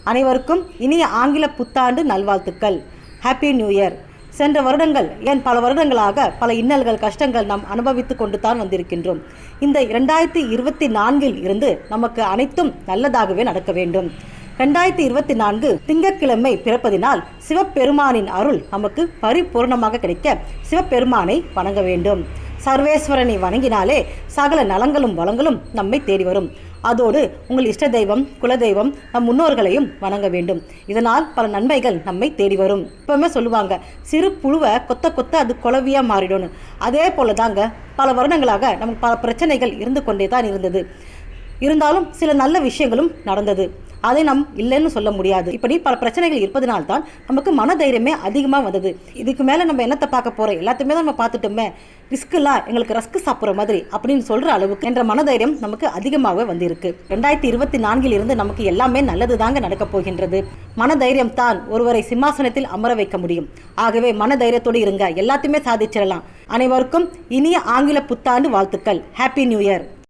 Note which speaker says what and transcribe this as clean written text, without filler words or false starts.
Speaker 1: அனைவருக்கும் இனிய ஆங்கில புத்தாண்டு நல்வாழ்த்துக்கள். Happy new year. சென்ற வருடங்கள் பல வருடங்களாக பல இன்னல்கள் கஷ்டங்கள் நாம் அனுபவித்து கொண்டு தான் வந்திருக்கின்றோம். இந்த 2024 இருந்து நமக்கு அனைத்தும் நல்லதாகவே நடக்க வேண்டும். 2024 திங்கட்கிழமை பிறப்பதினால் சிவபெருமானின் அருள் நமக்கு பரிபூர்ணமாக கிடைக்க சிவபெருமானை வணங்க வேண்டும். சர்வேஸ்வரனை வணங்கினாலே சகல நலங்களும் வளங்களும் நம்மை தேடி வரும். அதோடு உங்கள் இஷ்ட தெய்வம், குலதெய்வம், நம் முன்னோர்களையும் வணங்க வேண்டும். இதனால் பல நன்மைகள் நம்மை தேடி வரும். இப்பவுமே சொல்லுவாங்க, சிறு புழுவை கொத்த கொத்த அது குளவியாக மாறிடும்னு. அதே போல தாங்க பல வருடங்களாக நமக்கு பல பிரச்சனைகள் இருந்து கொண்டே தான் இருந்தது. இருந்தாலும் சில நல்ல விஷயங்களும் நடந்தது. அதை நாம் இல்லைன்னு சொல்ல முடியாது. இப்படி பல பிரச்சனைகள் இருப்பதனால்தான் நமக்கு மனதைரியமே அதிகமாக வந்தது. இதுக்கு மேலே நம்ம என்னத்தை பார்க்க போகிறோம், எல்லாத்தையுமே தான் நம்ம பார்த்துட்டோமே, ரிஸ்க்குலாம் எங்களுக்கு ரஸ்க்கு சாப்பிட்ற மாதிரி அப்படின்னு சொல்கிற அளவுக்கு என்ற மனதைரியம் நமக்கு அதிகமாகவே வந்திருக்கு. 2024 இருந்து நமக்கு எல்லாமே நல்லது தாங்க நடக்கப் போகின்றது. மனதைரியம் தான் ஒருவரை சிம்மாசனத்தில் அமர வைக்க முடியும். ஆகவே மனதைரியத்தோடு இருங்க, எல்லாத்தையுமே சாதிச்சிடலாம். அனைவருக்கும் இனிய ஆங்கில புத்தாண்டு வாழ்த்துக்கள். Happy new year.